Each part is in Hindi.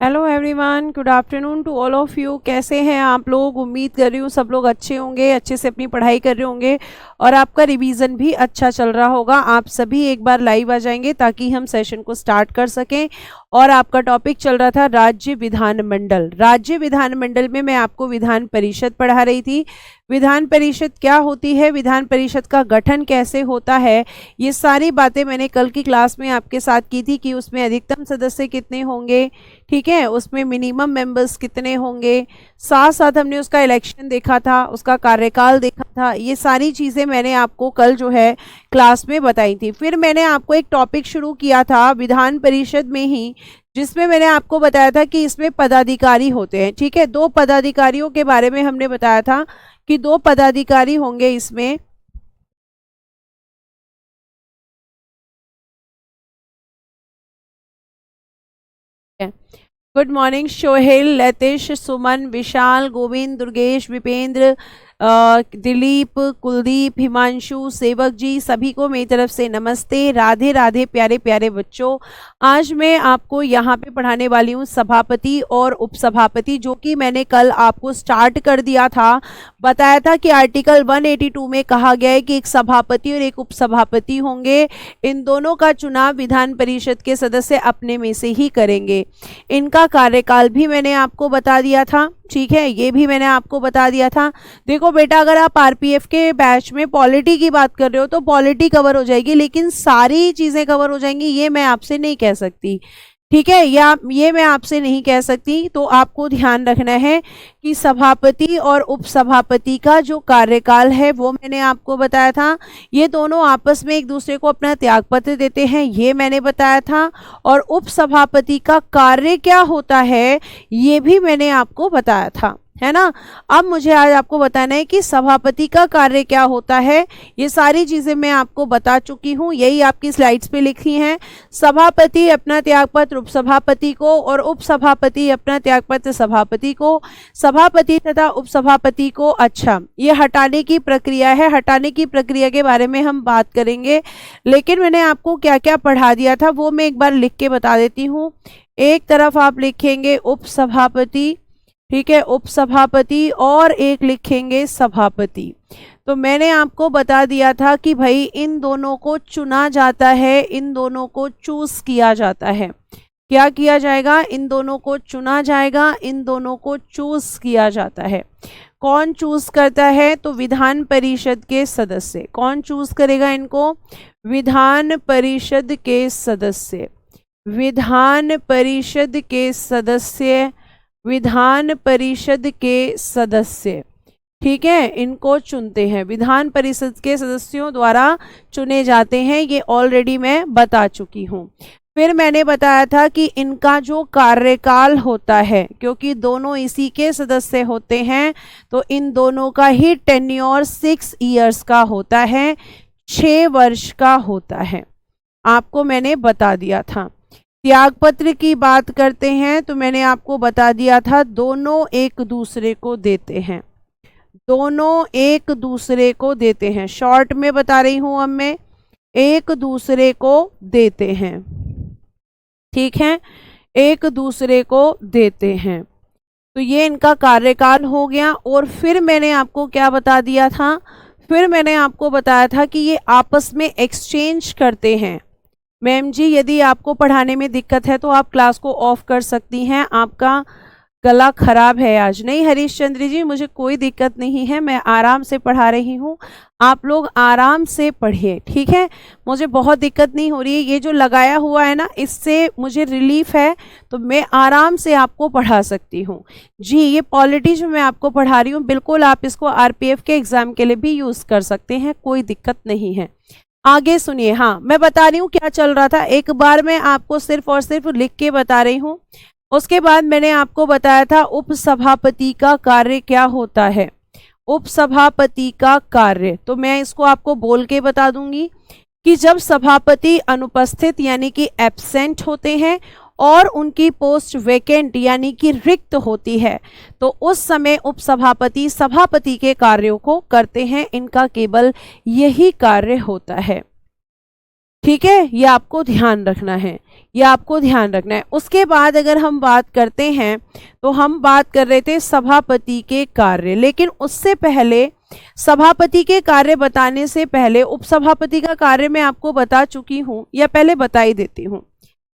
Hello everyone, good afternoon to all of you. कैसे हैं आप लोग? उम्मीद कर रही हूँ सब लोग अच्छे होंगे, अच्छे से अपनी पढ़ाई कर रहे होंगे और आपका रिवीजन भी अच्छा चल रहा होगा। आप सभी एक बार लाइव आ जाएंगे ताकि हम सेशन को स्टार्ट कर सकें। और आपका टॉपिक चल रहा था राज्य विधानमंडल। राज्य विधानमंडल में मैं आपको विधान परिषद पढ़ा रही थी। विधान परिषद क्या होती है, विधान परिषद का गठन कैसे होता है, ये सारी बातें मैंने कल की क्लास में आपके साथ की थी कि उसमें अधिकतम सदस्य कितने होंगे, ठीक है, उसमें मिनिमम मेंबर्स कितने होंगे, साथ साथ हमने उसका इलेक्शन देखा था, उसका कार्यकाल देखा था। ये सारी चीज़ें मैंने आपको कल जो है क्लास में बताई थी। फिर मैंने आपको एक टॉपिक शुरू किया था विधान परिषद में ही, जिसमें मैंने आपको बताया था कि इसमें पदाधिकारी होते हैं, ठीक है। 2 पदाधिकारियों के बारे में हमने बताया था कि 2 पदाधिकारी होंगे इसमें। गुड मॉर्निंग सोहेल, लतिश, सुमन, विशाल, गोविंद, दुर्गेश, विपेंद्र, दिलीप, कुलदीप, हिमांशु, सेवक जी, सभी को मेरी तरफ से नमस्ते, राधे राधे प्यारे प्यारे बच्चों। आज मैं आपको यहाँ पे पढ़ाने वाली हूँ सभापति और उपसभापति, जो कि मैंने कल आपको स्टार्ट कर दिया था। बताया था कि आर्टिकल 182 में कहा गया है कि एक सभापति और एक उपसभापति होंगे। इन दोनों का चुनाव विधान परिषद के सदस्य अपने में से ही करेंगे। इनका कार्यकाल भी मैंने आपको बता दिया था, ठीक है, ये भी मैंने आपको बता दिया था। देखो बेटा, अगर आप आरपीएफ के बैच में पॉलिटी की बात कर रहे हो तो पॉलिटी कवर हो जाएगी, लेकिन सारी चीजें कवर हो जाएंगी ये मैं आपसे नहीं कह सकती, ठीक है, या ये मैं आपसे नहीं कह सकती। तो आपको ध्यान रखना है कि सभापति और उपसभापति का जो कार्यकाल है वो मैंने आपको बताया था। ये दोनों आपस में एक दूसरे को अपना त्यागपत्र देते हैं, ये मैंने बताया था। और उपसभापति का कार्य क्या होता है ये भी मैंने आपको बताया था, है ना। अब मुझे आज आपको बताना है कि सभापति का कार्य क्या होता है। ये सारी चीजें मैं आपको बता चुकी हूँ, यही आपकी स्लाइड्स पे लिखी हैं। सभापति अपना त्यागपत्र उपसभापति को और उपसभापति अपना त्यागपत्र सभापति को, सभापति तथा उपसभापति को। अच्छा, ये हटाने की प्रक्रिया है, हटाने की प्रक्रिया के बारे में हम बात करेंगे, लेकिन मैंने आपको क्या क्या पढ़ा दिया था वो मैं एक बार लिख के बता देती हूँ। एक तरफ आप लिखेंगे उपसभापति, ठीक है, उपसभापति, और एक लिखेंगे सभापति। तो मैंने आपको बता दिया था कि भाई इन दोनों को चुना जाता है, इन दोनों को चूज किया जाता है। क्या किया जाएगा? इन दोनों को चुना जाएगा, इन दोनों को चूज किया जाता है। कौन चूज करता है? तो विधान परिषद के सदस्य। कौन चूज करेगा इनको? विधान परिषद के सदस्य। विधान परिषद के सदस्य, विधान परिषद के सदस्य, ठीक है, इनको चुनते हैं, विधान परिषद के सदस्यों द्वारा चुने जाते हैं। ये ऑलरेडी मैं बता चुकी हूँ। फिर मैंने बताया था कि इनका जो कार्यकाल होता है, क्योंकि दोनों इसी के सदस्य होते हैं, तो इन दोनों का ही टेन्योर 6 इयर्स का होता है, 6 वर्ष का होता है, आपको मैंने बता दिया था। त्यागपत्र की बात करते हैं तो मैंने आपको बता दिया था दोनों एक दूसरे को देते हैं, दोनों एक दूसरे को देते हैं। शॉर्ट में बता रही हूं, अब मैं एक दूसरे को देते हैं, ठीक है, एक दूसरे को देते हैं। तो ये इनका कार्यकाल हो गया। और फिर मैंने आपको क्या बता दिया था? फिर मैंने आपको बताया था कि ये आपस में एक्सचेंज करते हैं। मैम जी, यदि आपको पढ़ाने में दिक्कत है तो आप क्लास को ऑफ कर सकती हैं, आपका गला खराब है आज। नहीं हरीश चंद्र जी, मुझे कोई दिक्कत नहीं है, मैं आराम से पढ़ा रही हूँ, आप लोग आराम से पढ़िए, ठीक है, मुझे बहुत दिक्कत नहीं हो रही है। ये जो लगाया हुआ है ना, इससे मुझे रिलीफ है, तो मैं आराम से आपको पढ़ा सकती हूँ जी। ये पॉलिटी जो मैं आपको पढ़ा रही हूँ, बिल्कुल आप इसको आरपीएफ के एग्जाम के लिए भी यूज़ कर सकते हैं, कोई दिक्कत नहीं है। आगे सुनिए। हाँ, मैं बता रही हूँ क्या चल रहा था, एक बार मैं आपको सिर्फ और सिर्फ लिख के बता रही हूँ। उसके बाद मैंने आपको बताया था उपसभापति का कार्य क्या होता है। उपसभापति का कार्य तो मैं इसको आपको बोल के बता दूंगी कि जब सभापति अनुपस्थित यानी कि एब्सेंट होते हैं और उनकी पोस्ट वैकेंट यानी कि रिक्त होती है, तो उस समय उपसभापति सभापति के कार्यों को करते हैं। इनका केवल यही कार्य होता है, ठीक है, ये आपको ध्यान रखना है। ये आपको ध्यान रखना है। उसके बाद अगर हम बात करते हैं तो हम बात कर रहे थे सभापति के कार्य, लेकिन उससे पहले सभापति के कार्य बताने से पहले उपसभापति का कार्य मैं आपको बता चुकी हूं, या पहले बता ही देती हूं।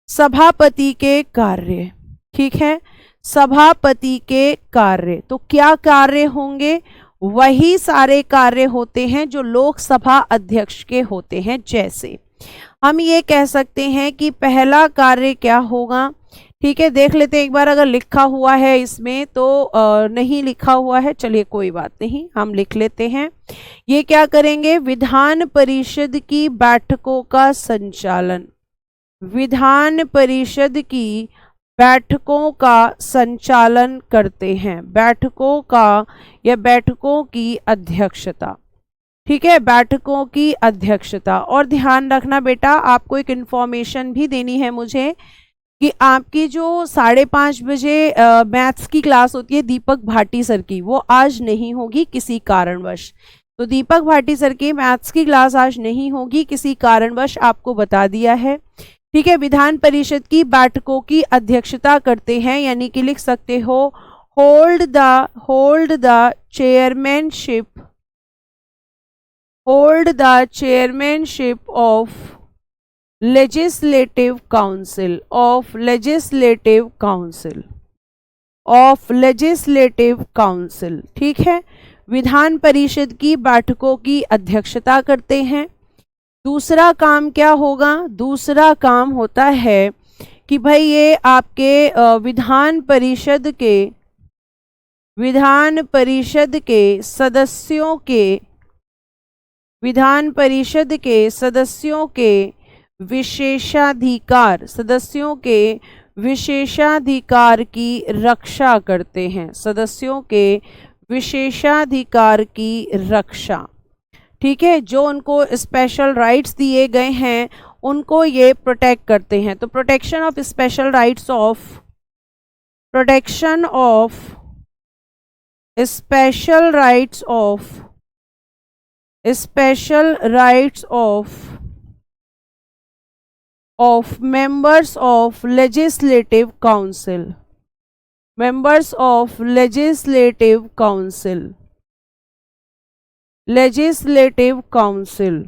सभापति के कार्य, ठीक है, सभापति के कार्य, तो क्या कार्य होंगे? वही सारे कार्य होते हैं जो लोकसभा अध्यक्ष के होते हैं। जैसे हम ये कह सकते हैं कि पहला कार्य क्या होगा, ठीक है, देख लेते हैं एक बार, अगर लिखा हुआ है इसमें तो नहीं लिखा हुआ है, चलिए कोई बात नहीं, हम लिख लेते हैं। ये क्या करेंगे? विधान परिषद की बैठकों का संचालन, विधान परिषद की बैठकों का संचालन करते हैं, बैठकों का या बैठकों की अध्यक्षता, ठीक है, बैठकों की अध्यक्षता। और ध्यान रखना बेटा, आपको एक इंफॉर्मेशन भी देनी है मुझे कि आपकी जो 5:30 बजे मैथ्स की क्लास होती है दीपक भाटी सर की, वो आज नहीं होगी किसी कारणवश। तो दीपक भाटी सर की मैथ्स की क्लास आज नहीं होगी किसी कारणवश, आपको बता दिया है, ठीक है। विधान परिषद की बैठकों की अध्यक्षता करते हैं, यानी कि लिख सकते हो hold the chairmanship of legislative council, ठीक है, विधान परिषद की बैठकों की अध्यक्षता करते हैं। दूसरा काम क्या होगा? दूसरा काम होता है कि भाई ये आपके विधान परिषद के सदस्यों के विशेषाधिकार की रक्षा करते हैं, सदस्यों के विशेषाधिकार की रक्षा, ठीक है, जो उनको स्पेशल राइट्स दिए गए हैं उनको ये प्रोटेक्ट करते हैं। तो protection of special rights of members of legislative council,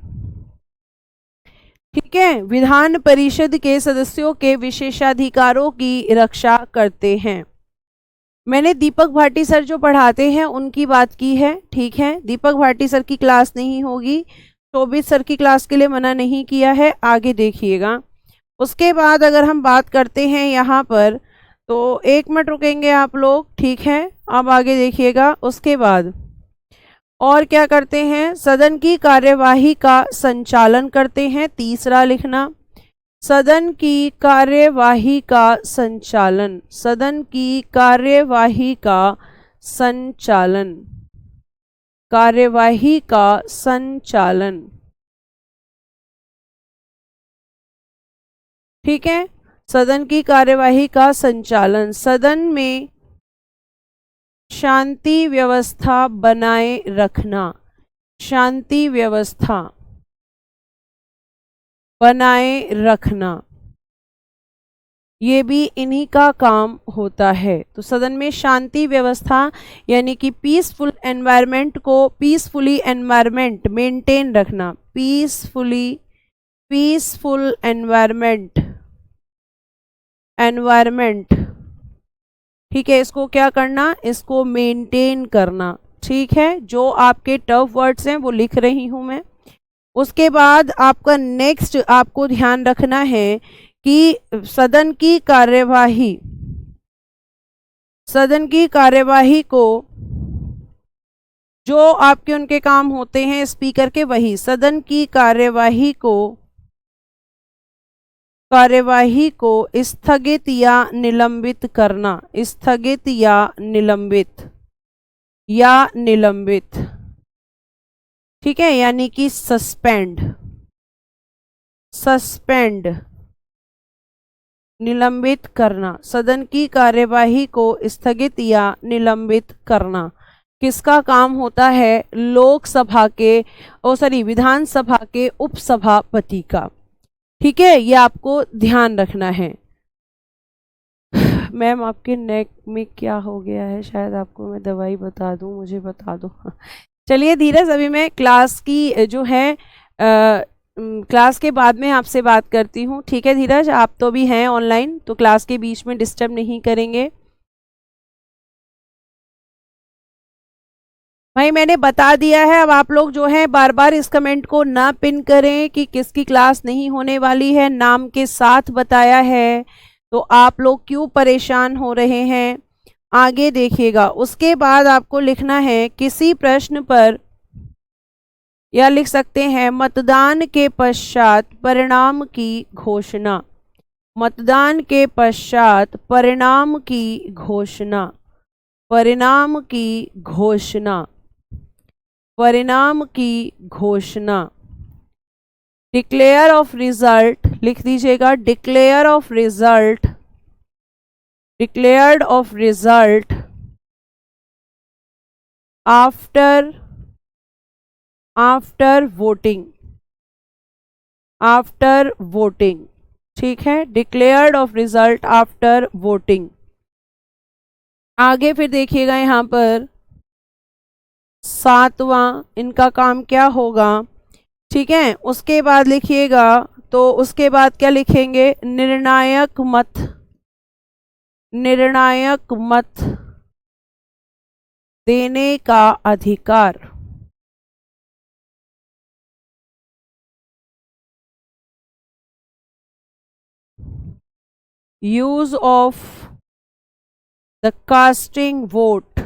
ठीक है, विधान परिषद के सदस्यों के विशेषाधिकारों की रक्षा करते हैं। मैंने दीपक भाटी सर जो पढ़ाते हैं उनकी बात की है, ठीक है, दीपक भाटी सर की क्लास नहीं होगी, शोभित सर की क्लास के लिए मना नहीं किया है, आगे देखिएगा। उसके बाद अगर हम बात करते हैं यहाँ पर, तो 1 मिनट रुकेंगे आप लोग, ठीक है, अब आगे देखिएगा। उसके बाद और क्या करते हैं? सदन की कार्यवाही का संचालन करते हैं। तीसरा लिखना, सदन की कार्यवाही का संचालन, ठीक है, सदन की कार्यवाही का संचालन, सदन में शांति व्यवस्था बनाए रखना, ये भी इन्हीं का काम होता है। तो सदन में शांति व्यवस्था यानी कि पीसफुल एनवायरनमेंट मेंटेन रखना, पीसफुल एनवायरनमेंट, ठीक है, इसको क्या करना? इसको मेंटेन करना, ठीक है, जो आपके टफ वर्ड्स हैं वो लिख रही हूं मैं। उसके बाद आपका नेक्स्ट आपको ध्यान रखना है कि सदन की कार्यवाही को जो आपके उनके काम होते हैं स्पीकर के, वही सदन की कार्यवाही को स्थगित या निलंबित करना, ठीक है, यानी कि सस्पेंड, निलंबित करना, सदन की कार्यवाही को स्थगित या निलंबित करना किसका काम होता है? विधानसभा के उपसभापति का। ठीक है, ये आपको ध्यान रखना है। मैम आपके नेक में क्या हो गया है, शायद आपको मैं दवाई बता दूं, मुझे बता दो। चलिए धीरज, अभी मैं क्लास की जो है क्लास के बाद में आपसे बात करती हूँ। ठीक है धीरज, आप तो भी हैं ऑनलाइन, तो क्लास के बीच में डिस्टर्ब नहीं करेंगे। भाई मैंने बता दिया है, अब आप लोग जो है बार बार इस कमेंट को ना पिन करें कि किसकी क्लास नहीं होने वाली है, नाम के साथ बताया है, तो आप लोग क्यों परेशान हो रहे हैं। आगे देखिएगा, उसके बाद आपको लिखना है किसी प्रश्न पर, या लिख सकते हैं मतदान के पश्चात परिणाम की घोषणा। मतदान के पश्चात परिणाम की घोषणा, परिणाम की घोषणा, परिणाम की घोषणा। डिक्लेयर ऑफ रिजल्ट लिख दीजिएगा, declare of result, declared of result after, after voting, after voting. ठीक है, declared of result after voting. आगे फिर देखिएगा यहाँ पर 7वां इनका काम क्या होगा। ठीक है, उसके बाद लिखिएगा, तो उसके बाद क्या लिखेंगे, निर्णायक मत, निर्णायक मत देने का अधिकार। Use of the casting vote,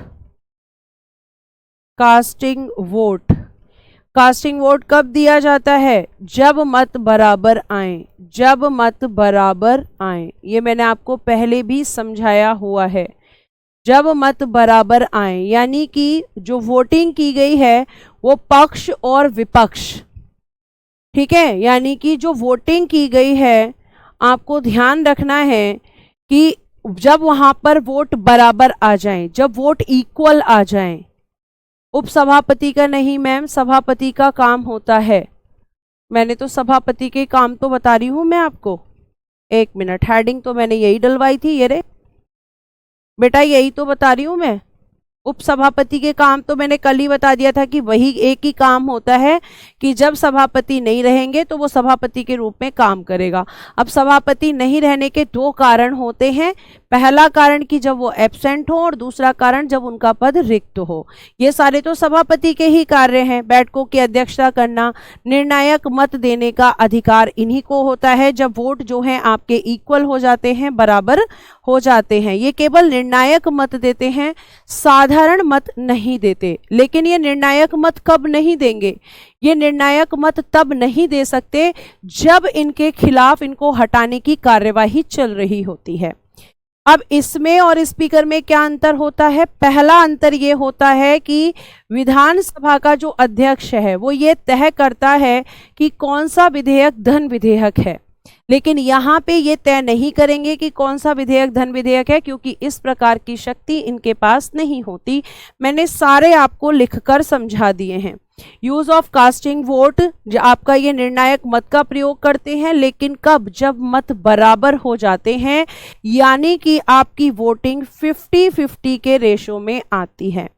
casting vote. Casting vote कब दिया जाता है, जब मत बराबर आए, जब मत बराबर आए। ये मैंने आपको पहले भी समझाया हुआ है, जब मत बराबर आए, यानी कि जो वोटिंग की गई है वो पक्ष और विपक्ष। ठीक है, यानी कि जो वोटिंग की गई है, आपको ध्यान रखना है कि जब वहां पर वोट बराबर आ जाएं, जब वोट इक्वल आ जाएं। उपसभापति का नहीं मैम, सभापति का काम होता है। मैंने तो सभापति के काम तो बता रही हूं मैं आपको। एक मिनट, हेडिंग तो मैंने यही डलवाई थी, ये रे बेटा, यही तो बता रही हूं मैं। उपसभापति के काम तो मैंने कल ही बता दिया था कि वही एक ही काम होता है कि जब सभापति नहीं रहेंगे तो वो सभापति के रूप में काम करेगा। अब सभापति नहीं रहने के दो कारण होते हैं, पहला कारण कि जब वो एब्सेंट हो, और दूसरा कारण जब उनका पद रिक्त हो। ये सारे तो सभापति के ही कार्य हैं, बैठकों की अध्यक्षता करना, निर्णायक मत देने का अधिकार इन्हीं को होता है जब वोट जो है आपके इक्वल हो जाते हैं, बराबर हो जाते हैं। ये केवल निर्णायक मत देते हैं, साधारण मत नहीं देते। लेकिन ये निर्णायक मत कब नहीं देंगे, ये निर्णायक मत तब नहीं दे सकते जब इनके खिलाफ इनको हटाने की कार्यवाही चल रही होती है। अब इसमें और स्पीकर में क्या अंतर होता है, पहला अंतर ये होता है कि विधानसभा का जो अध्यक्ष है वो ये तय करता है कि कौन सा विधेयक धन विधेयक है, लेकिन यहाँ पे ये तय नहीं करेंगे कि कौन सा विधेयक धन विधेयक है, क्योंकि इस प्रकार की शक्ति इनके पास नहीं होती। मैंने सारे आपको लिखकर समझा दिए हैं। यूज ऑफ कास्टिंग वोट, आपका ये निर्णायक मत का प्रयोग करते हैं, लेकिन कब, जब मत बराबर हो जाते हैं, यानी कि आपकी वोटिंग 50-50 के रेशो में आती है।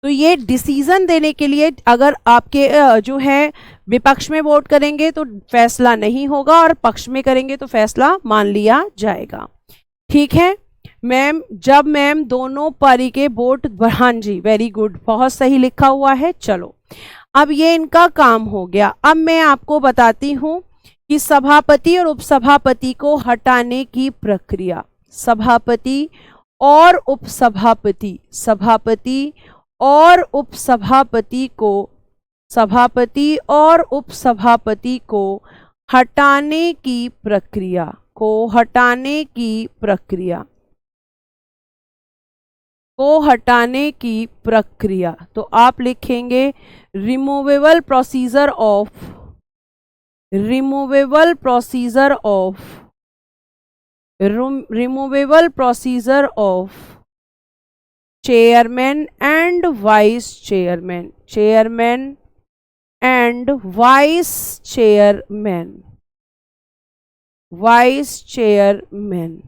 तो ये डिसीजन देने के लिए, अगर आपके जो है विपक्ष में वोट करेंगे तो फैसला नहीं होगा, और पक्ष में करेंगे तो फैसला मान लिया जाएगा। ठीक है मैम, जब मैम दोनों पारी के वोट, हाँ जी वेरी गुड, बहुत सही लिखा हुआ है। चलो अब ये इनका काम हो गया। अब मैं आपको बताती हूं कि सभापति और उपसभापति को हटाने की प्रक्रिया। सभापति और उपसभापति, सभापति और उपसभापति को, सभापति और उपसभापति को हटाने की प्रक्रिया, को हटाने की प्रक्रिया, को हटाने की प्रक्रिया। तो आप लिखेंगे removable procedure of, removable procedure of, removable procedure of chairman and vice chairman, chairman and vice chairman. Vice chairman.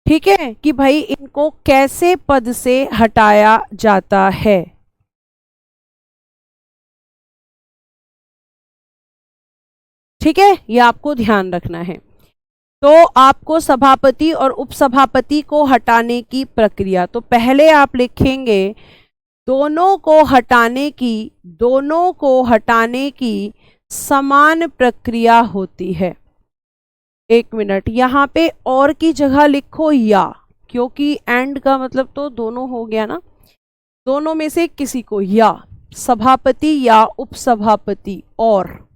ठीक है कि भाई इनको कैसे पद से हटाया जाता है। ठीक है, ये आपको ध्यान रखना है। तो आपको सभापति और उपसभापति को हटाने की प्रक्रिया, तो पहले आप लिखेंगे दोनों को हटाने की समान प्रक्रिया होती है। एक मिनट, यहाँ पे और की जगह लिखो या, क्योंकि एंड का मतलब तो दोनों हो गया ना, दोनों में से किसी को, या सभापति या उपसभापति, और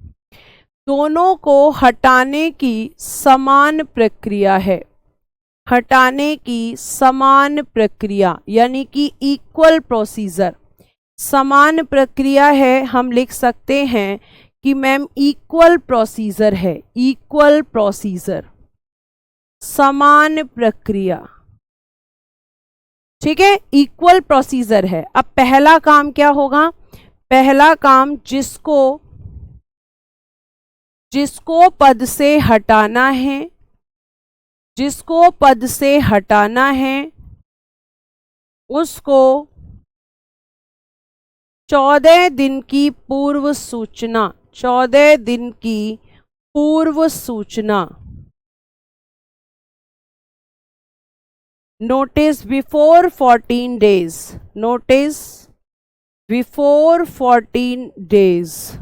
दोनों को हटाने की समान प्रक्रिया है। हटाने की समान प्रक्रिया यानी कि इक्वल प्रोसीजर, समान प्रक्रिया है। हम लिख सकते हैं कि मैम इक्वल प्रोसीजर है, इक्वल प्रोसीजर, समान प्रक्रिया। ठीक है, इक्वल प्रोसीजर है। अब पहला काम क्या होगा? पहला काम जिसको पद से हटाना है, जिसको पद से हटाना है उसको 14 दिन की पूर्व सूचना, 14 दिन की पूर्व सूचना, notice before 14 days, notice before 14 days,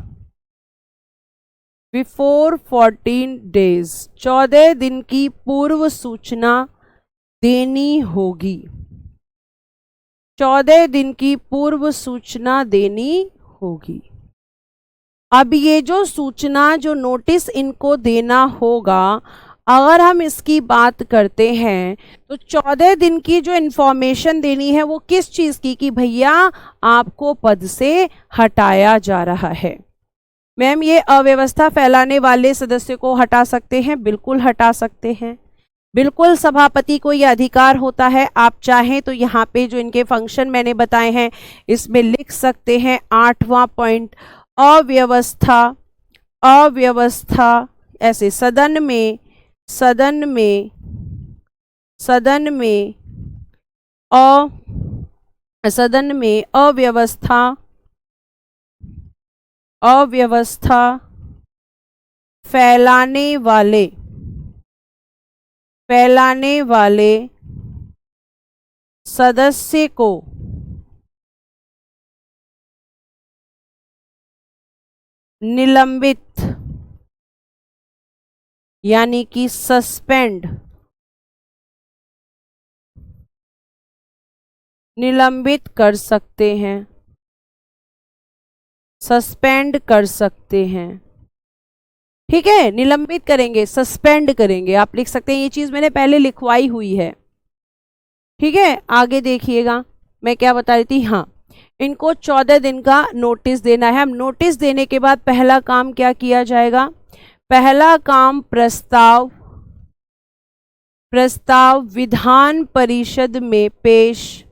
before 14 days, 14 दिन की पूर्व सूचना देनी होगी, 14 दिन की पूर्व सूचना देनी होगी। अब ये जो सूचना, जो नोटिस इनको देना होगा, अगर हम इसकी बात करते हैं तो 14 दिन की जो इन्फॉर्मेशन देनी है वो किस चीज़ की, कि भैया आपको पद से हटाया जा रहा है। मैम ये अव्यवस्था फैलाने वाले सदस्य को हटा सकते हैं? बिल्कुल हटा सकते हैं, बिल्कुल सभापति को यह अधिकार होता है। आप चाहें तो यहाँ पे जो इनके फंक्शन मैंने बताए हैं इसमें लिख सकते हैं 8वां पॉइंट, अव्यवस्था, अव्यवस्था ऐसे सदन में अव्यवस्था फैलाने वाले सदस्य को निलंबित यानी कि सस्पेंड, निलंबित कर सकते हैं, सस्पेंड कर सकते हैं। ठीक है, निलंबित करेंगे, सस्पेंड करेंगे, आप लिख सकते हैं। ये चीज मैंने पहले लिखवाई हुई है। ठीक है, आगे देखिएगा मैं क्या बता रही थी। हाँ, इनको 14 दिन का नोटिस देना है। हम नोटिस देने के बाद पहला काम क्या किया जाएगा? पहला काम प्रस्ताव विधान परिषद में पेश,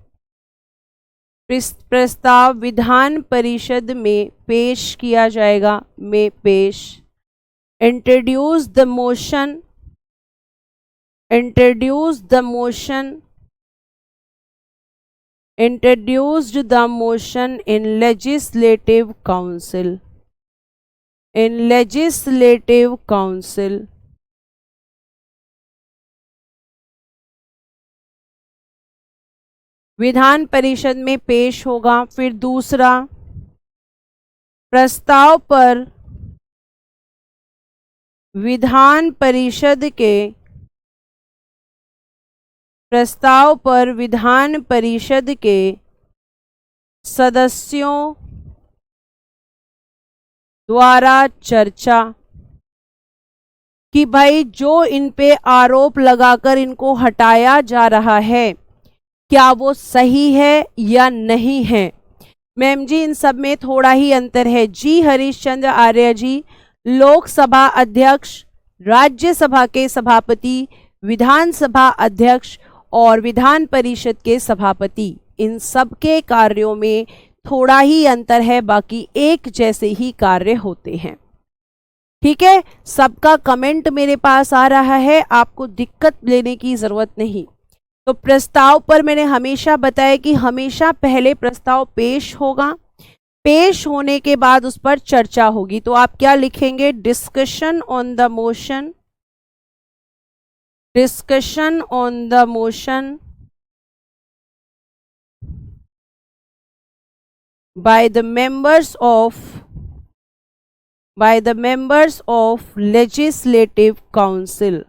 प्रस्ताव विधान परिषद में पेश किया जाएगा, में पेश। Introduce the motion, introduced the motion in legislative council, Vidhan Parishad में पेश होगा। फिर दूसरा, प्रस्ताव पर विधान परिषद के सदस्यों द्वारा चर्चा, कि भाई जो इन पे आरोप लगाकर इनको हटाया जा रहा है क्या वो सही है या नहीं है। मैम जी इन सब में थोड़ा ही अंतर है। जी हरीशचंद्र आर्य जी लोकसभा अध्यक्ष, राज्यसभा के सभापति, विधानसभा अध्यक्ष और विधान परिषद के सभापति, इन सब के कार्यों में थोड़ा ही अंतर है, बाकी एक जैसे ही कार्य होते हैं। ठीक है, सबका कमेंट मेरे पास आ रहा है, आपको दिक्कत लेने की जरूरत नहीं। तो प्रस्ताव पर मैंने हमेशा बताया कि हमेशा पहले प्रस्ताव पेश होगा, पेश होने के बाद उस पर चर्चा होगी। तो आप क्या लिखेंगे, discussion on the motion, discussion on the motion by the members of legislative council,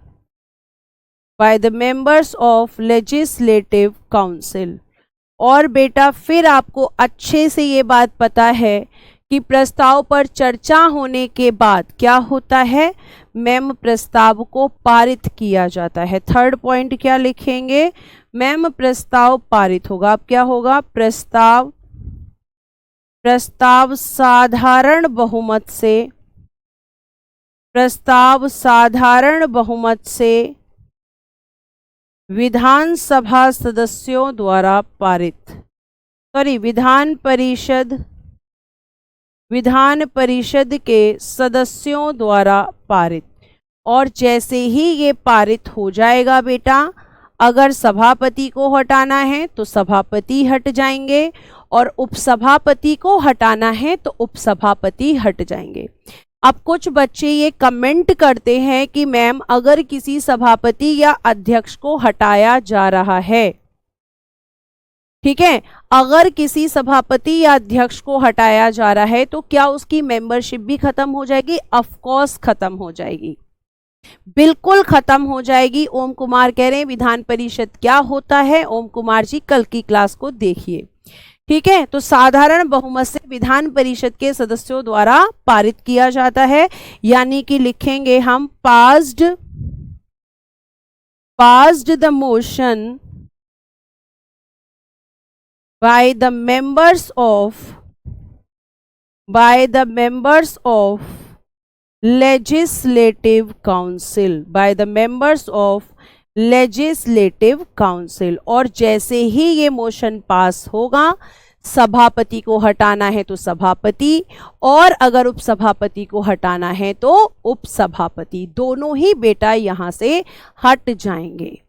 by the members of legislative council। और बेटा फिर आपको अच्छे से ये बात पता है कि प्रस्ताव पर चर्चा होने के बाद क्या होता है, मैम प्रस्ताव को पारित किया जाता है। थर्ड पॉइंट क्या लिखेंगे, मैम प्रस्ताव पारित होगा। अब क्या होगा, प्रस्ताव साधारण बहुमत से, प्रस्ताव साधारण बहुमत से विधानसभा सदस्यों द्वारा पारित, सॉरी विधान परिषद के सदस्यों द्वारा पारित। और जैसे ही ये पारित हो जाएगा बेटा, अगर सभापति को हटाना है तो सभापति हट जाएंगे, और उपसभापति को हटाना है तो उपसभापति हट जाएंगे। अब कुछ बच्चे ये कमेंट करते हैं कि मैम अगर किसी सभापति या अध्यक्ष को हटाया जा रहा है, ठीक है, अगर किसी सभापति या अध्यक्ष को हटाया जा रहा है तो क्या उसकी मेंबरशिप भी खत्म हो जाएगी? ऑफ कोर्स खत्म हो जाएगी, बिल्कुल खत्म हो जाएगी। ओम कुमार कह रहे हैं विधान परिषद क्या होता है, ओम कुमार जी कल की क्लास को देखिए, ठीक है। तो साधारण बहुमत से विधान परिषद के सदस्यों द्वारा पारित किया जाता है, यानी कि लिखेंगे हम passed the motion by the members of legislative council, by the members of legislative council। और जैसे ही ये मोशन पास होगा, सभापति को हटाना है तो सभापति, और अगर उपसभापति को हटाना है तो उपसभापति, दोनों ही बेटा यहां से हट जाएंगे,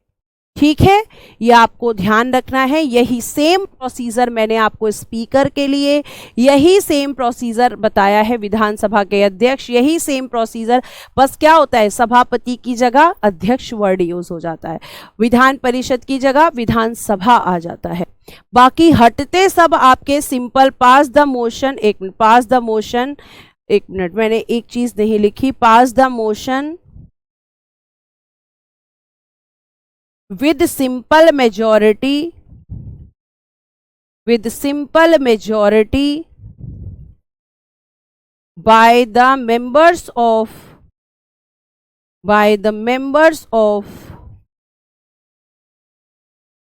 ठीक है। ये आपको ध्यान रखना है। यही सेम प्रोसीजर मैंने आपको स्पीकर के लिए, यही सेम प्रोसीजर बताया है विधानसभा के अध्यक्ष, यही सेम प्रोसीजर, बस क्या होता है सभापति की जगह अध्यक्ष वर्ड यूज हो जाता है, विधान परिषद की जगह विधानसभा आ जाता है। बाकी हटते सब आपके सिंपल पास द मोशन, एक मिनट, पास द मोशन, एक मिनट मैंने एक चीज नहीं लिखी, pass the motion with simple majority by the members of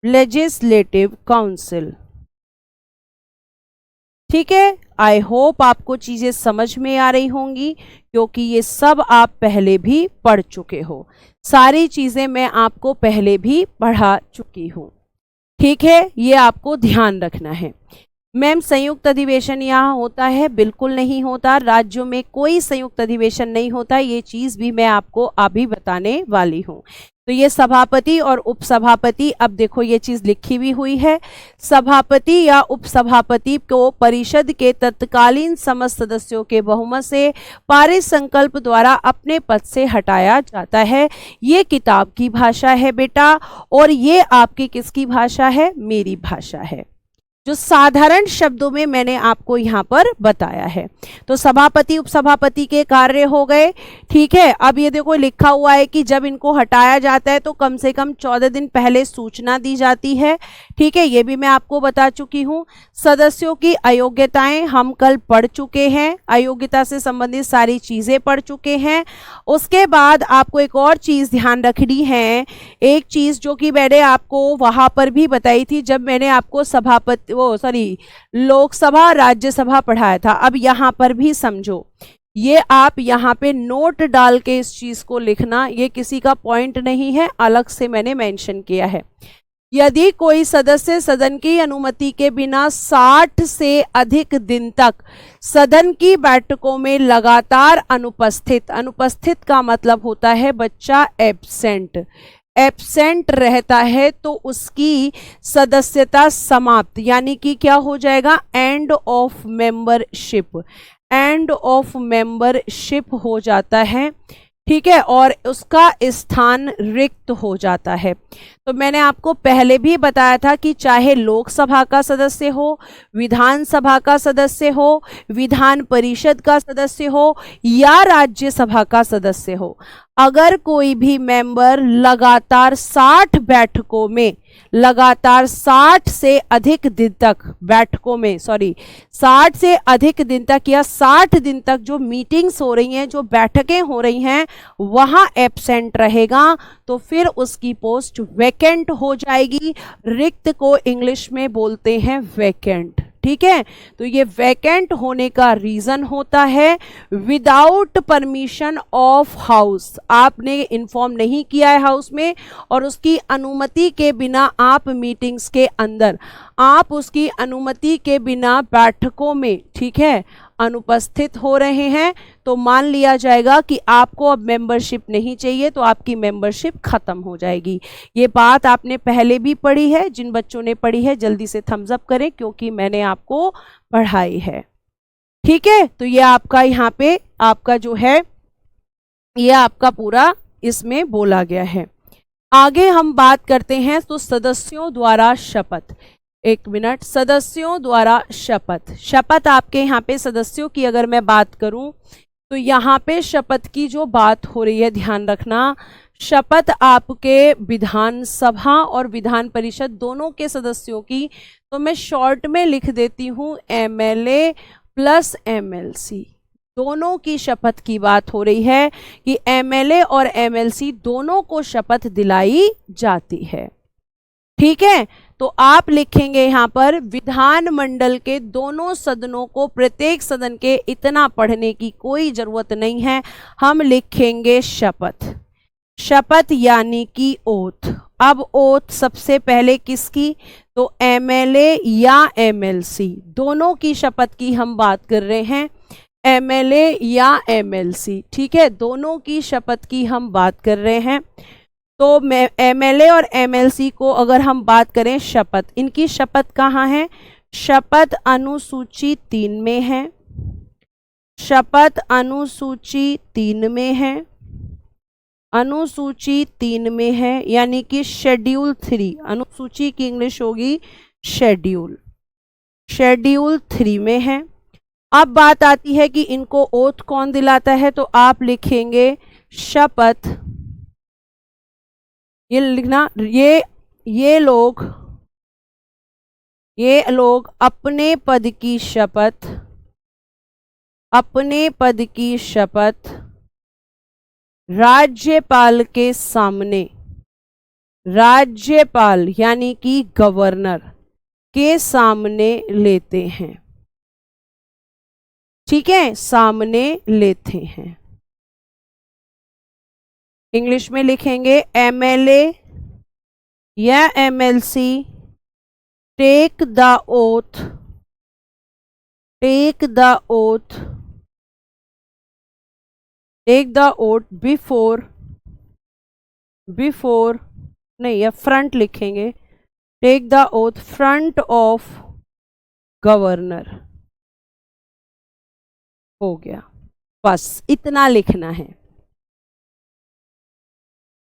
legislative council, ठीक है। आई होप आपको चीजें समझ में आ रही होंगी, क्योंकि ये सब आप पहले भी पढ़ चुके हो, सारी चीजें मैं आपको पहले भी पढ़ा चुकी हूं, ठीक है। ये आपको ध्यान रखना है। मैम संयुक्त अधिवेशन यहाँ होता है? बिल्कुल नहीं होता, राज्यों में कोई संयुक्त अधिवेशन नहीं होता, ये चीज भी मैं आपको अभी बताने वाली हूँ। तो ये सभापति और उपसभापति, अब देखो ये चीज लिखी भी हुई है, सभापति या उपसभापति को परिषद के तत्कालीन समस्त सदस्यों के बहुमत से पारित संकल्प द्वारा अपने पद से हटाया जाता है। ये किताब की भाषा है बेटा, और ये आपकी किसकी भाषा है? मेरी भाषा है, जो साधारण शब्दों में मैंने आपको यहाँ पर बताया है। तो सभापति उपसभापति के कार्य हो गए, ठीक है। अब ये देखो लिखा हुआ है कि जब इनको हटाया जाता है तो कम से कम 14 दिन पहले सूचना दी जाती है, ठीक है, ये भी मैं आपको बता चुकी हूँ। सदस्यों की अयोग्यताएं हम कल पढ़ चुके हैं, अयोग्यता से संबंधित सारी चीजें पढ़ चुके हैं। उसके बाद आपको एक और चीज ध्यान रखनी है, एक चीज जो कि मैंने आपको वहां पर भी बताई थी जब मैंने आपको लोकसभा राज्यसभा पढ़ाया था। अब यहाँ पर भी समझो, ये आप यहाँ पे नोट डाल के इस चीज को लिखना, ये किसी का पॉइंट नहीं है, अलग से मैंने मेंशन किया है। यदि कोई सदस्य सदन की अनुमति के बिना 60 से अधिक दिन तक सदन की बैठकों में लगातार अनुपस्थित का मतलब होता है बच्चा एब्सेंट रहता है, तो उसकी सदस्यता समाप्त, यानी कि क्या हो जाएगा, एंड ऑफ मेंबरशिप हो जाता है। ठीक है, और उसका स्थान रिक्त हो जाता है। तो मैंने आपको पहले भी बताया था कि चाहे लोकसभा का सदस्य हो, विधानसभा का सदस्य हो, विधान परिषद का सदस्य हो या राज्यसभा का सदस्य हो, अगर कोई भी मेंबर लगातार 60 बैठकों में, लगातार 60 से अधिक दिन तक बैठकों में 60 से अधिक दिन तक या 60 दिन तक जो मीटिंग्स हो रही हैं, जो बैठकें हो रही हैं, वहां एब्सेंट रहेगा, तो फिर उसकी पोस्ट वैकेंट हो जाएगी। रिक्त को इंग्लिश में बोलते हैं वैकेंट। ठीक है, तो ये वैकेंट होने का रीजन होता है विदाउट परमिशन ऑफ हाउस, आपने इन्फॉर्म नहीं किया है हाउस में, और उसकी अनुमति के बिना आप मीटिंग्स के अंदर, आप उसकी अनुमति के बिना बैठकों में, ठीक है, अनुपस्थित हो रहे हैं, तो मान लिया जाएगा कि आपको अब मेंबरशिप नहीं चाहिए, तो आपकी मेंबरशिप खत्म हो जाएगी। ये बात आपने पहले भी पढ़ी है, जिन बच्चों ने पढ़ी है जल्दी से थम्स अप करें, क्योंकि मैंने आपको पढ़ाई है। ठीक है, तो ये आपका यहाँ पे आपका जो है ये आपका पूरा इसमें बोला गया है। आगे हम बात करते हैं तो सदस्यों द्वारा शपथ। एक मिनट, सदस्यों द्वारा शपथ आपके यहाँ पे सदस्यों की अगर मैं बात करूं तो यहाँ पे शपथ की जो बात हो रही है, ध्यान रखना, शपथ आपके विधानसभा और विधान परिषद दोनों के सदस्यों की, तो मैं शॉर्ट में लिख देती हूँ MLA प्लस MLC, दोनों की शपथ की बात हो रही है कि MLA और MLC दोनों को शपथ दिलाई जाती है। ठीक है, तो आप लिखेंगे यहाँ पर विधानमंडल के दोनों सदनों को, प्रत्येक सदन के इतना पढ़ने की कोई जरूरत नहीं है, हम लिखेंगे शपथ यानी कि ओथ। अब ओथ सबसे पहले किसकी, तो MLA या MLC दोनों की शपथ की हम बात कर रहे हैं, MLA या MLC, ठीक है, दोनों की शपथ की हम बात कर रहे हैं। तो MLA और MLC को अगर हम बात करें शपथ, इनकी शपथ कहाँ है, शपथ अनुसूची 3 में है, शपथ अनुसूची 3 में है, अनुसूची 3 में है, यानी कि शेड्यूल 3, अनुसूची की इंग्लिश होगी शेड्यूल 3 में है। अब बात आती है कि इनको ओथ कौन दिलाता है, तो आप लिखेंगे शपथ, ये लिखना, ये लोग अपने पद की शपथ राज्यपाल के सामने, राज्यपाल यानी कि गवर्नर के सामने लेते हैं। ठीक है, सामने लेते हैं। इंग्लिश में लिखेंगे MLA या MLC take the oath before नहीं, या फ्रंट लिखेंगे, take the oath front of governor. हो गया, बस इतना लिखना है।